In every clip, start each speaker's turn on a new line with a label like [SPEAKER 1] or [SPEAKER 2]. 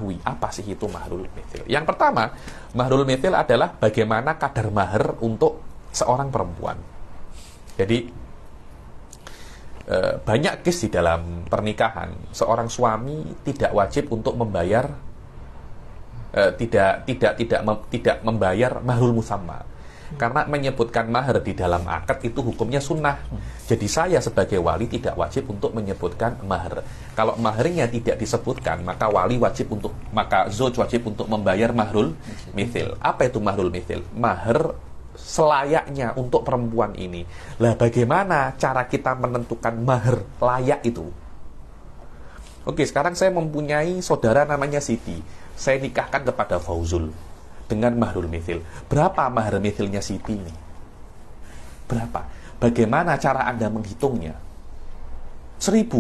[SPEAKER 1] ketahui apa sih itu mahrul mithil. Yang pertama, mahrul mithil adalah bagaimana kadar mahar untuk seorang perempuan. Jadi banyak kes di dalam pernikahan, seorang suami tidak wajib untuk membayar tidak membayar mahrul musamma. Karena menyebutkan mahar di dalam akad itu hukumnya sunnah. Jadi saya sebagai wali tidak wajib untuk menyebutkan mahar. Kalau maharnya tidak disebutkan, maka zauj wajib untuk membayar mahrul mithil. Apa itu mahrul mithil? Mahar selayaknya untuk perempuan ini. Lah bagaimana cara kita menentukan mahar layak itu? Oke, sekarang saya mempunyai saudara namanya Siti. Saya nikahkan kepada Fauzul dengan mahrul mithil. Berapa mahar mithilnya Siti ini? Berapa? Bagaimana cara Anda menghitungnya? 1.000.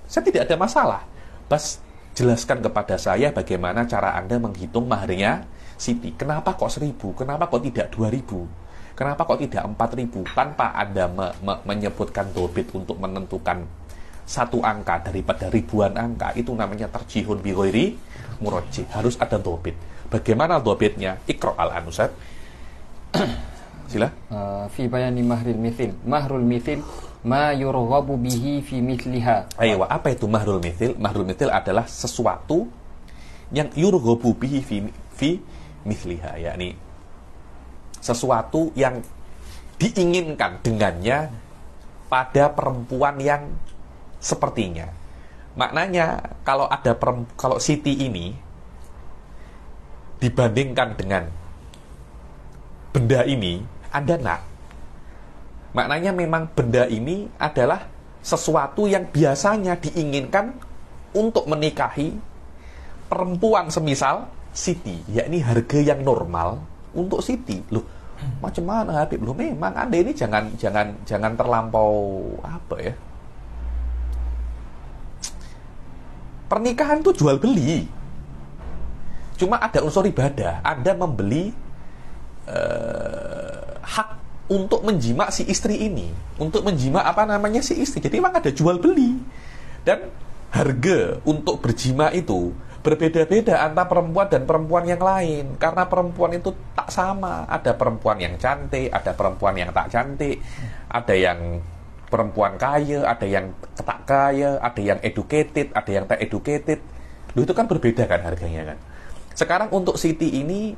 [SPEAKER 1] Saya tidak ada masalah. Bas jelaskan kepada saya bagaimana cara Anda menghitung maharnya Siti. Kenapa kok 1.000? Kenapa kok tidak 2.000? Kenapa kok tidak 4.000? Tanpa Anda menyebutkan dobit untuk menentukan satu angka daripada ribuan angka, itu namanya tarjihun bi ghairi murajjih. Harus ada dobit. Bagaimana dobitnya? Iqra al-anusat. Sila.
[SPEAKER 2] Fi bayani mahrul mithil. Mahrul mithil ma yurghabu bihi fi mithliha.
[SPEAKER 1] Ayo, apa itu mahrul mithil? Mahrul mithil adalah sesuatu yang yurghabu bihi fi mithliha, yakni sesuatu yang diinginkan dengannya pada perempuan yang sepertinya. Maknanya kalau Siti ini dibandingkan dengan benda ini, Anda nak. Maknanya memang benda ini adalah sesuatu yang biasanya diinginkan untuk menikahi perempuan semisal Siti, yakni harga yang normal untuk Siti. Loh, macam mana Habib? Loh, memang Anda ini jangan terlampau apa ya? Pernikahan itu jual beli. Cuma ada unsur ibadah. Anda membeli hak untuk menjima si istri ini, untuk menjima si istri. Jadi memang ada jual beli. Dan harga untuk berjima itu berbeda-beda antara perempuan dan perempuan yang lain. Karena perempuan itu tak sama. Ada perempuan yang cantik, ada perempuan yang tak cantik, ada yang perempuan kaya, ada yang tak kaya, ada yang educated, ada yang tak educated. Loh, itu kan berbeda kan harganya kan. Sekarang untuk Siti ini,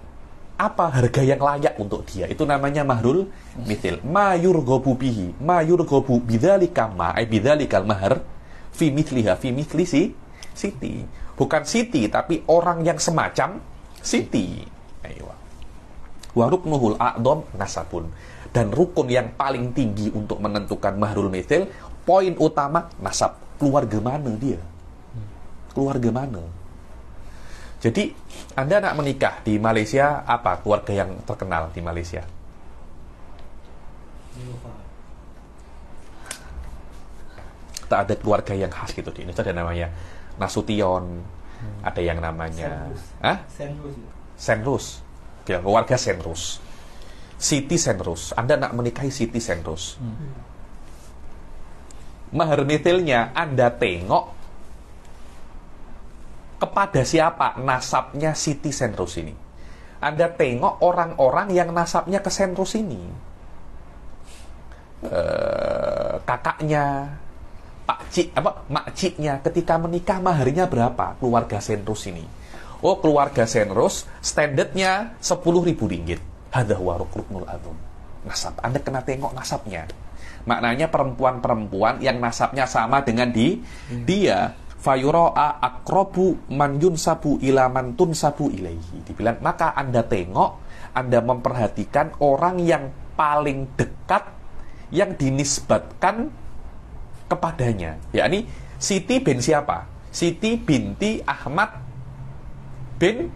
[SPEAKER 1] apa harga yang layak untuk dia? Itu namanya mahrul mithil. Ma yurghabu bihi, ma yurghabu bidzalika ma ay bidzalikal mahar fi mithliha fi mithli Siti. Bukan Siti, tapi orang yang semacam Siti. Ayo. Wa ruknuhul a'dham nasabun. Dan rukun yang paling tinggi untuk menentukan mahrul mithil, poin utama nasab. Keluarga mana dia? Keluarga mana? Jadi, Anda nak menikah di Malaysia, apa keluarga yang terkenal di Malaysia? Tak ada keluarga yang khas gitu di Indonesia. Ada namanya Nasution, ada yang namanya Senrus. Keluarga Senrus. Siti Senrus. Anda nak menikahi Siti Senrus. Mahar mithilnya Anda tengok kepada siapa nasabnya Siti Senrus ini. Anda tengok orang-orang yang nasabnya ke Senrus ini. Kakaknya, makciknya ketika menikah maharnya berapa? Keluarga Senrus ini. Oh, keluarga Senrus standarnya 10.000 ringgit. Hadza huwa ruknul adzam. Nasab. Anda kena tengok nasabnya. Maknanya perempuan-perempuan yang nasabnya sama dengan dia fayura'a aqrabu man yunsabu ila man tunsabu ilaihi. Dibilang, maka Anda tengok, Anda memperhatikan orang yang paling dekat yang dinisbatkan kepadanya. Yakni Siti bin siapa? Siti binti Ahmad bin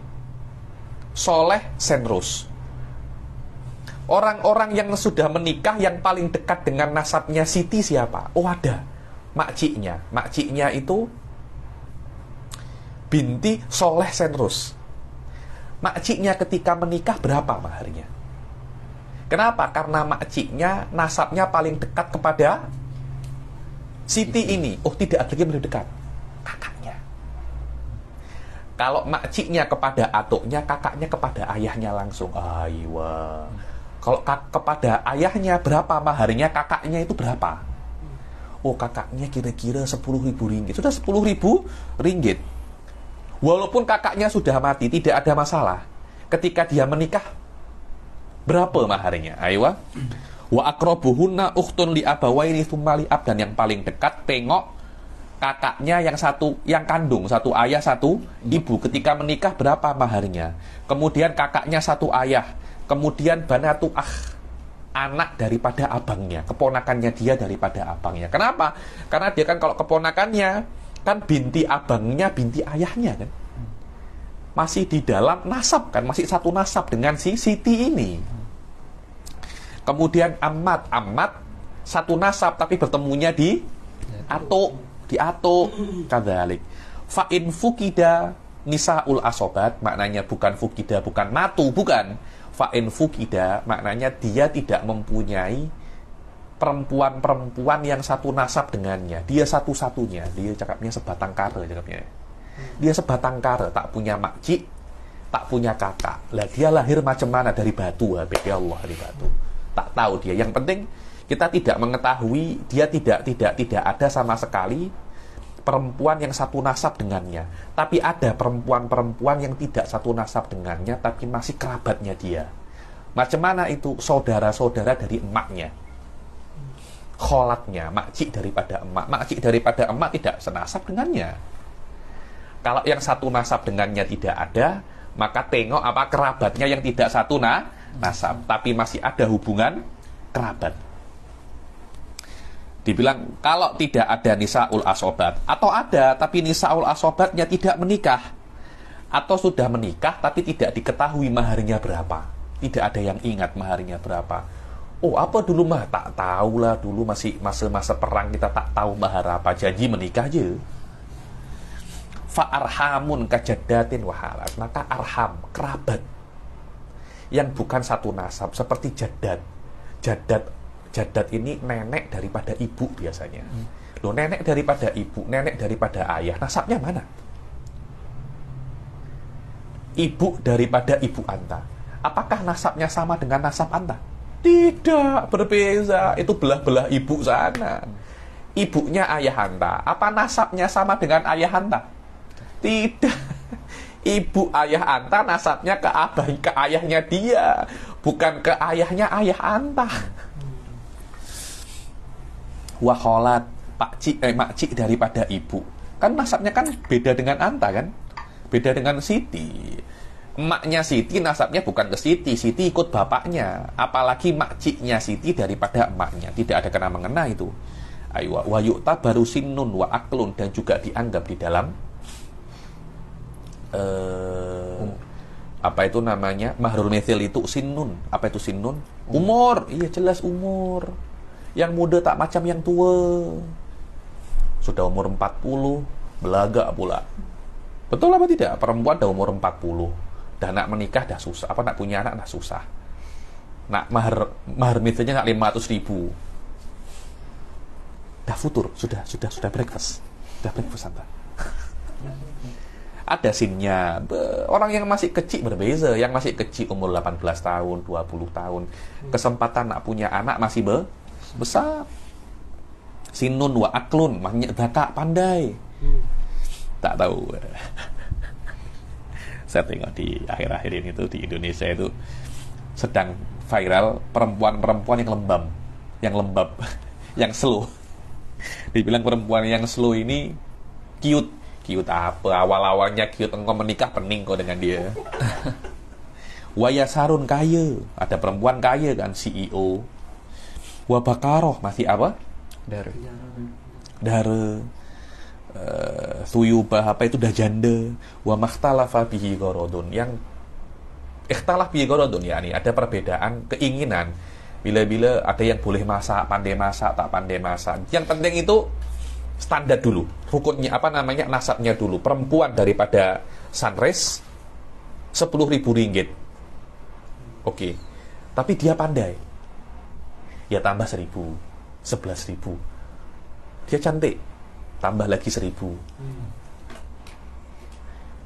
[SPEAKER 1] Soleh Senrus. Orang-orang yang sudah menikah yang paling dekat dengan nasabnya Siti siapa? Oh, ada makciknya. Makciknya itu binti Soleh Senrus. Makciknya ketika menikah berapa maharnya? Kenapa? Karena makciknya nasabnya paling dekat kepada Siti ini. Oh, tidak lagi lebih dekat. Kakaknya. Kalau makciknya kepada atuknya, kakaknya kepada ayahnya langsung. Aywa. Kalau kepada ayahnya berapa maharnya, kakaknya itu berapa? Oh, kakaknya kira-kira 10.000 ringgit. Sudah 10.000 ringgit. Walaupun kakaknya sudah mati, tidak ada masalah. Ketika dia menikah, berapa maharnya? Aywa. Wa aqrabuhunna ukhtun li abawaini tsumma li ab, dan yang paling dekat tengok kakaknya yang satu, yang kandung, satu ayah satu ibu, ketika menikah berapa maharnya. Kemudian kakaknya satu ayah, kemudian banatu anak daripada abangnya, keponakannya dia daripada abangnya. Kenapa? Karena dia kan kalau keponakannya kan binti abangnya, binti ayahnya kan, masih di dalam nasab kan, masih satu nasab dengan si Siti ini. Kemudian amat satu nasab tapi bertemunya di atuk, kadzalik. Fa in fukida nisaul asobat, maknanya bukan fukida, bukan matu, bukan. Fa in fukida maknanya dia tidak mempunyai perempuan-perempuan yang satu nasab dengannya. Dia satu-satunya, dia cakapnya sebatang kara cakapnya. Dia sebatang kara, tak punya makcik, tak punya kakak. Lah dia lahir macam mana, dari batu, habis Allah dari batu. Tak tahu dia. Yang penting kita tidak mengetahui, dia tidak ada sama sekali perempuan yang satu nasab dengannya. Tapi ada perempuan-perempuan yang tidak satu nasab dengannya, tapi masih kerabatnya dia. Macam mana itu? Saudara-saudara dari emaknya, kholatnya, makcik daripada emak. Makcik daripada emak tidak senasab dengannya. Kalau yang satu nasab dengannya tidak ada, maka tengok apa kerabatnya yang tidak satu nasab, tapi masih ada hubungan kerabat. Dibilang kalau tidak ada nisaul asobat, atau ada tapi nisaul asobatnya tidak menikah, atau sudah menikah tapi tidak diketahui maharnya berapa, tidak ada yang ingat maharnya berapa. Oh, apa dulu mah tak tahu lah, dulu masih masa perang kita tak tahu mahar apa, janji menikah aja. Fa arhamun kajadatin wahalat, maka arham kerabat yang bukan satu nasab seperti jadat ini nenek daripada ibu biasanya. Loh, nenek daripada ibu, nenek daripada ayah, nasabnya mana? Ibu daripada ibu anta, apakah nasabnya sama dengan nasab anta? Tidak, berbeza. Itu belah-belah ibu sana. Ibunya ayah anta, apa nasabnya sama dengan ayah anta? Tidak. Ibu ayah anta nasabnya ke ayahnya dia, bukan ke ayahnya ayah anta. Waholat makcik daripada ibu, kan nasabnya kan beda dengan anta kan, beda dengan Siti. Emaknya Siti nasabnya bukan ke Siti, Siti ikut bapaknya. Apalagi makciknya Siti daripada emaknya, tidak ada kena mengena itu. Aywa wa yu'tabaru sinnun wa aklun, dan juga dianggap di dalam apa itu namanya, mahrul mithil itu sinnun. Apa itu sinnun? Umur. Iya, jelas umur. Yang muda tak macam yang tua. Sudah umur 40, belaga pula. Betul apa tidak? Perempuan dah umur 40, dah nak menikah dah susah. Apa nak punya anak dah susah. Nak mahar mithilnya nak 500.000. Dah futur, sudah breakfast. Sudah breakfast anta. Ada sinnya. Orang yang masih kecil berbeza. Yang masih kecil umur 18 tahun, 20 tahun, kesempatan nak punya anak masih besar. Sinun wa aklun, maknanya batak pandai. Tak tahu. Saya tengok di akhir-akhir ini tuh di Indonesia itu sedang viral perempuan-perempuan yang lembab, yang slow. Dibilang perempuan yang slow ini cute apa? Awal-awalnya cute, engkau menikah pening kau dengan dia. Wayasarun kaya, ada perempuan kaya kan, CEO. Wabakaroh masih apa? Dara. Thuyubah apa itu dah janda. Wa makhtalafa bihi gorodun, yang ikhtalaf bihi gorodun, yakni ada perbedaan keinginan. Bila-bila ada yang boleh masak, pandai masak, tak pandai masak. Yang penting itu standar dulu, rukunnya apa namanya, nasabnya dulu. Perempuan daripada Sunrise 10.000 ringgit. Oke. Tapi dia pandai, ya tambah 1.000, 11.000. Dia cantik, tambah lagi 1.000.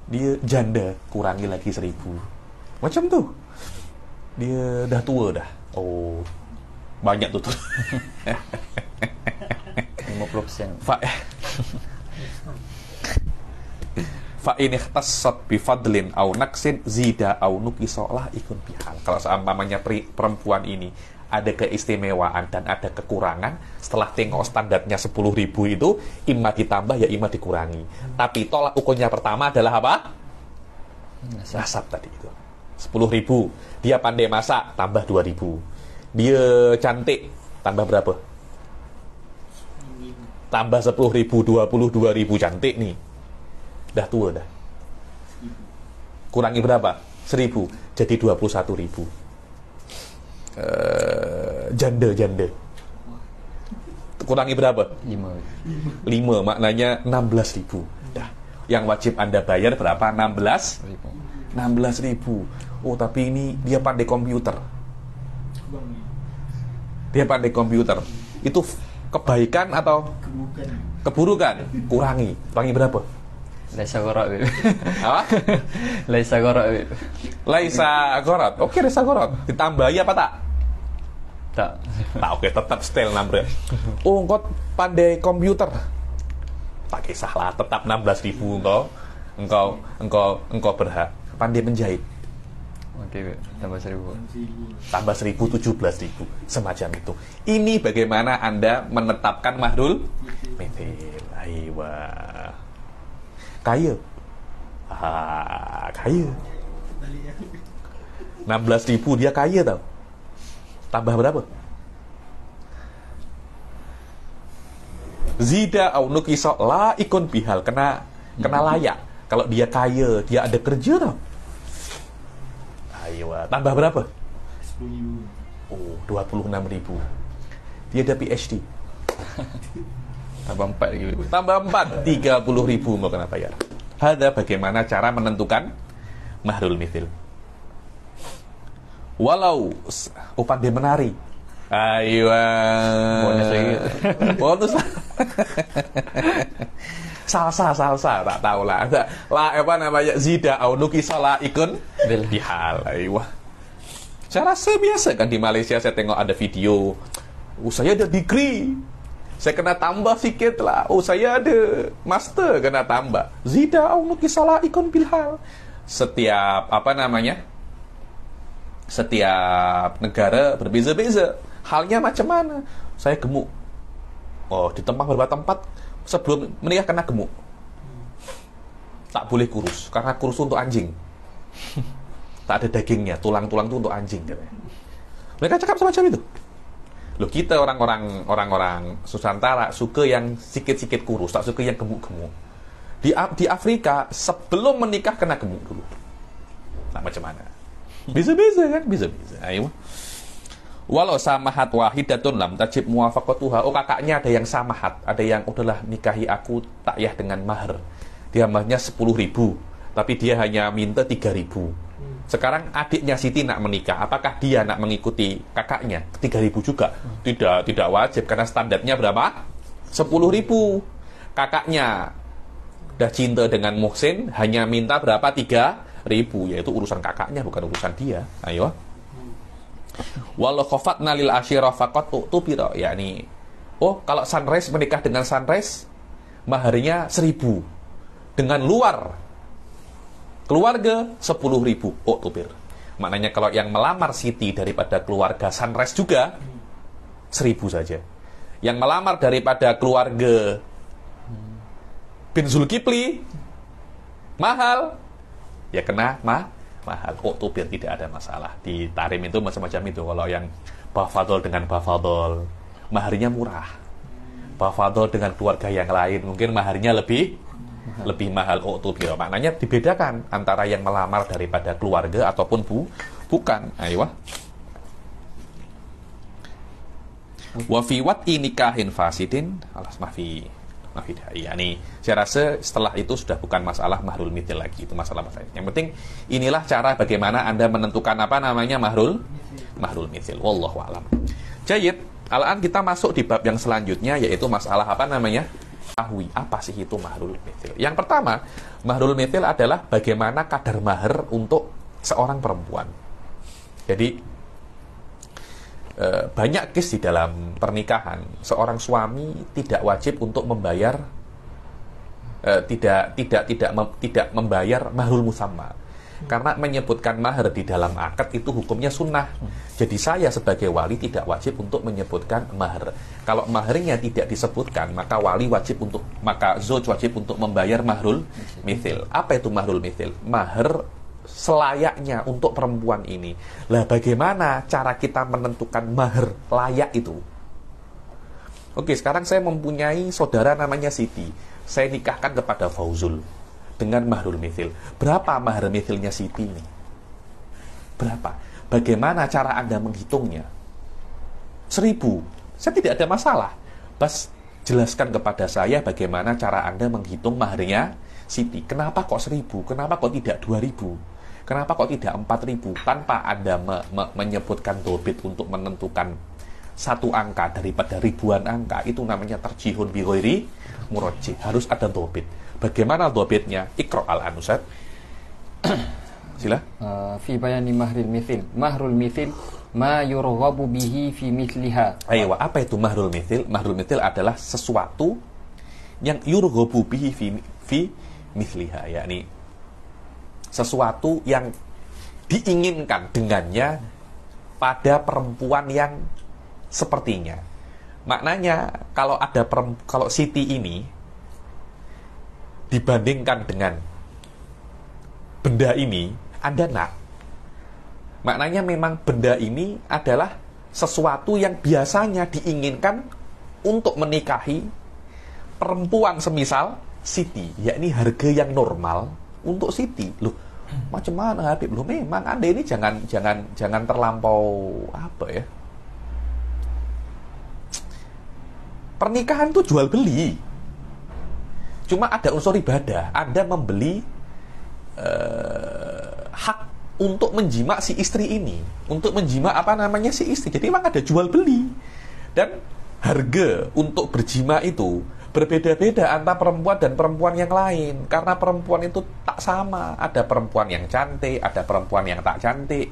[SPEAKER 1] Dia janda, kurangi lagi 1.000. Macam tuh. Dia dah tua dah. Oh, banyak tuh.
[SPEAKER 2] 50%.
[SPEAKER 1] Fa in ikhtassat bi fadlin au naqsin zida au nuqisa la ikun bihal. Kalau seumpamanya perempuan ini ada keistimewaan dan ada kekurangan, setelah tengok standarnya 10.000 itu imma ditambah ya imma dikurangi. Tapi tolak ukurnya pertama adalah apa? Nasab tadi itu. 10.000. Dia pandai masak, tambah 2.000. Dia cantik, tambah berapa? Tambah 10.000, 22.000 cantik nih. Dah tua dah. Kurangi berapa? 1.000. Jadi 21.000. Janda. Kurangi berapa? 5, maknanya 16.000. Dah. Yang wajib Anda bayar berapa? 16.000. Oh, tapi ini dia pandai komputer. Itu kebaikan atau keburukan? Kurangi berapa?
[SPEAKER 2] Laisa gharat.
[SPEAKER 1] Apa?
[SPEAKER 2] Laisa gharat.
[SPEAKER 1] Laisa gharat. Oke, laisa gharat. Ditambahi apa tak?
[SPEAKER 2] Tak.
[SPEAKER 1] Oke, tetap style number. Oh, engkau pandai komputer. Tak kisahlah, tetap 16.000 engkau berhak. Pandai menjahit.
[SPEAKER 2] Oke, tambah 1.000.
[SPEAKER 1] Tambah 1.000, 17.000. Semacam itu. Ini bagaimana Anda menetapkan mahrul mithil. Aiwa. Kaya. Kaya. 16.000 dia kaya tau. Tambah berapa? Zida au nuqisa la ikun bihal. Kena layak. Kalau dia kaya, dia ada kerja tau. Ayo, tambah berapa?
[SPEAKER 3] 10.000.
[SPEAKER 1] Oh, 26.000. Dia ada PhD.
[SPEAKER 2] Tambah 4 lagi.
[SPEAKER 1] Tambah 4, 30.000 mau kena bayar. Ada bagaimana cara menentukan mahrul mithil. Walau pandai menari. Ayo.
[SPEAKER 2] Bonus lagi.
[SPEAKER 1] Bonus. salsa tak tahu lah. Lah apa namanya? Zida au nuqisa la ikun bihal. Ayo. Cara saya biasa kan di Malaysia saya tengok ada video. Oh, saya ada degree. Saya kena tambah sikit lah. Oh, saya ada master, kena tambah. Zida au nuqisa la ikun bihal. Setiap setiap negara berbeza-beza. Halnya macam mana? Saya gemuk. Oh, di beberapa tempat sebelum menikah kena gemuk. Tak boleh kurus, karena kurus untuk anjing. Tak ada dagingnya, tulang-tulang itu untuk anjing. Mereka cakap semacam itu. Loh, kita orang-orang Nusantara suka yang sikit-sikit kurus, tak suka yang gemuk-gemuk. Di Afrika sebelum menikah kena gemuk dulu. Nah, macam mana? Bisa-bisa kan? Bisa-bisa. Ayo. Walau samahat wahidatun lam tajib muwafaqatuha. Oh, kakaknya ada yang samahat, ada yang udahlah nikahi aku tak yah dengan mahar. Dia maharnya 10.000, tapi dia hanya minta 3.000. Sekarang adiknya Siti nak menikah, apakah dia nak mengikuti kakaknya 3.000 juga? Tidak wajib karena standarnya berapa? 10.000. Kakaknya dah cinta dengan Muhsin, hanya minta berapa? 3.000, yaitu urusan kakaknya bukan urusan dia. Ayo. Walau khofatna lil asyirah faqat utubira, yakni kalau Sunrise menikah dengan Sunrise maharnya 1.000, dengan luar keluarga 10.000 utubir. Maknanya kalau yang melamar Siti daripada keluarga Sunrise juga 1.000 saja. Yang melamar daripada keluarga bin Zulkifli mahal, ya kena mahal. Utubir, tidak ada masalah. Di Tarim itu macam-macam itu. Kalau yang bafadol dengan bafadol maharnya murah. Bafadol dengan keluarga yang lain mungkin maharnya lebih mahal. Utubir, maknanya dibedakan antara yang melamar daripada keluarga ataupun bukan. Ayo. Wa fi wat'i nikahin fasidin alas mafi nih, saya rasa setelah itu sudah bukan masalah mahrul mithil lagi, itu masalah. Yang penting inilah cara bagaimana Anda menentukan mahrul mithil. Wallahu a'lam. Jayyid, alaan kita masuk di bab yang selanjutnya, yaitu masalah Tahu apa sih itu mahrul mithil? Yang pertama, mahrul mithil adalah bagaimana kadar mahar untuk seorang perempuan. Jadi banyak kes di dalam pernikahan, seorang suami tidak wajib untuk membayar tidak membayar mahrul musamma. Karena menyebutkan mahar di dalam akad itu hukumnya sunnah. Jadi saya sebagai wali tidak wajib untuk menyebutkan mahar. Kalau maharnya tidak disebutkan, maka zauj wajib untuk membayar mahrul mithil. Apa itu mahrul mithil? Mahar selayaknya untuk perempuan ini. Lah bagaimana cara kita menentukan mahar layak itu? Oke, sekarang saya mempunyai saudara namanya Siti. Saya nikahkan kepada Fauzul dengan mahrul mithil. Berapa mahar mithilnya Siti ini? Berapa? Bagaimana cara Anda menghitungnya? 1.000. Saya tidak ada masalah. Bas jelaskan kepada saya bagaimana cara Anda menghitung maharnya Siti. Kenapa kok 1.000? Kenapa kok tidak 2.000? Kenapa kok tidak 4.000? Tanpa Anda menyebutkan dobit untuk menentukan satu angka daripada ribuan angka, itu namanya terjihun bi ghairi murajjih. Harus ada dobit. Bagaimana dobitnya? Iqra al-anusat. Sila.
[SPEAKER 2] Fi bayani mahril mithil. Mahrul mithil ma yurghabu bihi fi mithliha.
[SPEAKER 1] Ayo, apa itu mahrul mithil? Mahrul mithil adalah sesuatu yang yurghabu bihi fi mithliha, yakni sesuatu yang diinginkan dengannya pada perempuan yang sepertinya. Maknanya kalau Siti ini dibandingkan dengan benda ini, Anda nak. Maknanya memang benda ini adalah sesuatu yang biasanya diinginkan untuk menikahi perempuan semisal Siti, yakni harga yang normal untuk Siti. Loh, macam mana Habib? Loh, memang Anda ini jangan terlampau apa ya? Pernikahan itu jual beli. Cuma ada unsur ibadah. Anda membeli hak untuk menjima si istri ini, untuk menjima si istri. Jadi memang ada jual beli. Dan harga untuk berjima itu berbeda-beda antara perempuan dan perempuan yang lain. Karena perempuan itu tak sama. Ada perempuan yang cantik, ada perempuan yang tak cantik,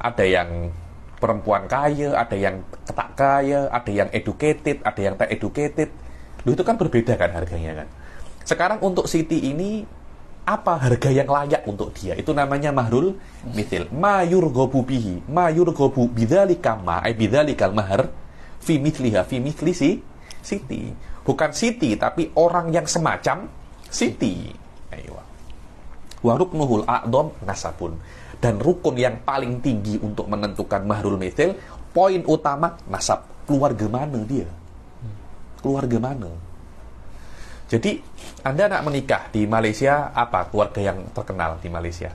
[SPEAKER 1] ada yang perempuan kaya, ada yang tak kaya, ada yang educated, ada yang tak educated. Loh, itu kan berbeda kan harganya kan. Sekarang untuk Siti ini, apa harga yang layak untuk dia? Itu namanya mahrul mithil. Ma yurghabu bihi, ma yurghabu bidzalika ma ay bidzalikal mahar fi mithliha, fi mithli Siti. Bukan Siti, tapi orang yang semacam Siti. Ayo. Wa ruknuhul a'dham nasabun. Dan rukun yang paling tinggi untuk menentukan mahrul mithil, poin utama nasab. Keluarga mana dia? Keluarga mana? Jadi, Anda nak menikah di Malaysia, apa keluarga yang terkenal di Malaysia?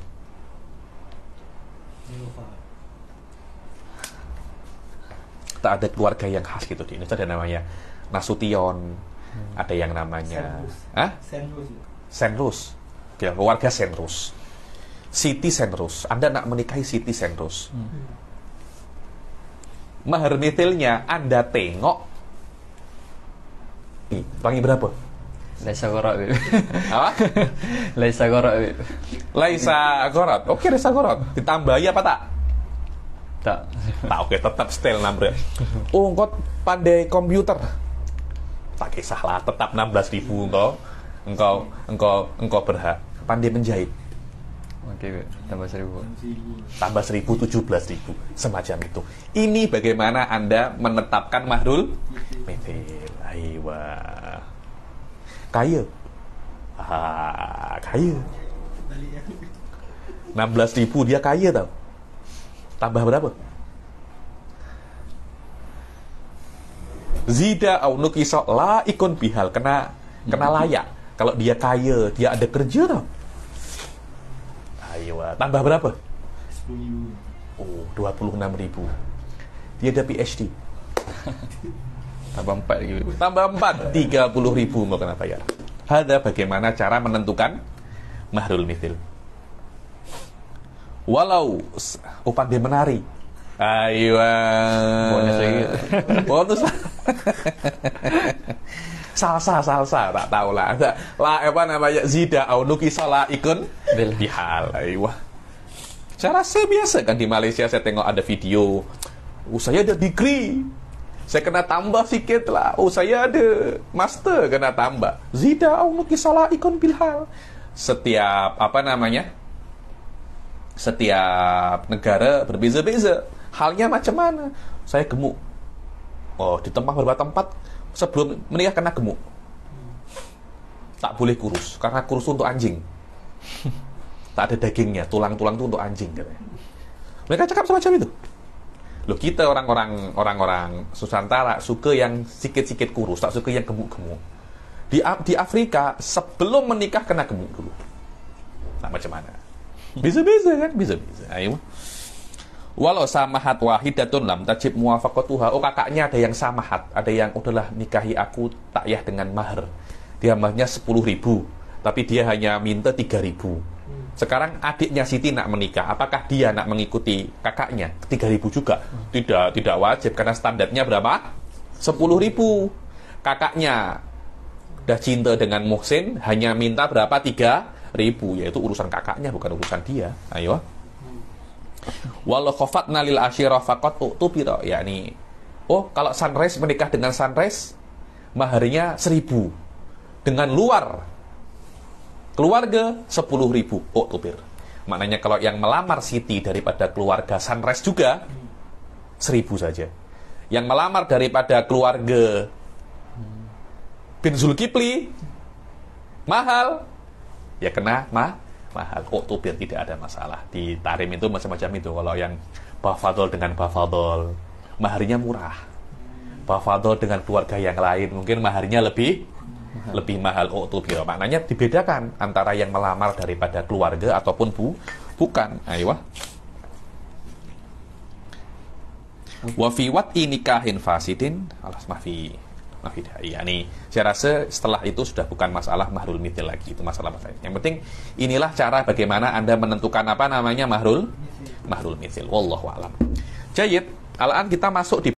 [SPEAKER 1] Tak ada keluarga yang khas gitu di Indonesia. Ada namanya Nasution, ada yang namanya Senrus. Ya, keluarga Senrus. Siti Senrus. Anda nak menikahi Siti Senrus. Mahar mithilnya Anda tengok. Wangi berapa?
[SPEAKER 2] Laisa gharat.
[SPEAKER 1] Apa?
[SPEAKER 2] Laisa gharat.
[SPEAKER 1] Laisa gharat. Oke, laisa gharat. Ditambahi apa tak?
[SPEAKER 2] Tak.
[SPEAKER 1] Tak, oke, tetap style number. Oh, engkau pandai komputer. Tak kisahlah, tetap 16.000 engkau berhak. Pandai menjahit.
[SPEAKER 2] Oke, tambah 1.000.
[SPEAKER 1] Tambah 1.000, 17.000. Semacam itu. Ini bagaimana Anda menetapkan mahrul mithil. Aywa. Kaya. Kaya. 16.000 dia kaya tau. Tambah berapa? Zida au nukisa la ikun bihal. Kena layak. Kalau dia kaya, dia ada kerja tau. Ayo, tambah berapa?
[SPEAKER 3] 10.000.
[SPEAKER 1] Oh, 26.000. Dia ada PhD.
[SPEAKER 2] Tambah 4 lagi.
[SPEAKER 1] Tambah 4, 30.000 mau kena bayar. Ada bagaimana cara menentukan mahrul mithil. Walau pandai menari. Ayo.
[SPEAKER 2] Bonus lagi.
[SPEAKER 1] Bonus. salsa tak tahu lah. Lah apa namanya zida au nukisala ikun bihal. Wah. Saya rasa biasa kan di Malaysia saya tengok ada video. Saya ada degree. Saya kena tambah sikit lah. Saya ada master kena tambah. Zida au nukisala ikun bihal. Setiap apa namanya? Setiap negara berbeza-beza. Halnya macam mana? Saya gemuk. Oh, di beberapa tempat sebelum menikah kena gemuk. Tak boleh kurus, karena kurus untuk anjing. Tak ada dagingnya, tulang-tulang itu untuk anjing katanya. Mereka cakap semacam itu. Loh, kita orang-orang Nusantara suka yang sikit-sikit kurus, tak suka yang gemuk-gemuk. Di Afrika sebelum menikah kena gemuk dulu. Nah, macam mana? Bisa-bisa kan? Bisa-bisa. Ayo. Walau samahat wahidatun lam tajib muwafaqatuha. Oh, kakaknya ada yang samahat, ada yang udahlah nikahi aku takyah dengan mahar. Dia mahnya 10.000, tapi dia hanya minta 3.000. Sekarang adiknya Siti nak menikah, apakah dia nak mengikuti kakaknya 3.000 juga? Tidak wajib karena standarnya berapa? 10.000. Kakaknya dah cinta dengan Muhsin, hanya minta berapa? 3.000, yaitu urusan kakaknya bukan urusan dia. Ayo. Walau khofatna lil asyirah faqat utubira, yakni kalau Sunrise menikah dengan Sunrise maharnya 1.000, dengan luar keluarga 10.000 utubir. Maknanya kalau yang melamar Siti daripada keluarga Sunrise juga 1.000 saja. Yang melamar daripada keluarga bin Zulkifli mahal, ya kena mahal. Oh, biar tidak ada masalah. Di Tarim itu macam-macam itu. Kalau yang Bafadol dengan Bafadol maharnya murah. Bafadol dengan keluarga yang lain mungkin maharnya lebih mahal. Oh, biar maknanya dibedakan antara yang melamar daripada keluarga ataupun bukan. Ayo. Wa fi wat'i nikahin fasidin alas mafi yani saya rasa setelah itu sudah bukan masalah mahrul mithil lagi, itu masalah lain. Yang penting inilah cara bagaimana Anda menentukan apa namanya mahrul mithil. Wallahu a'lam. Jayyid, al-an kita masuk di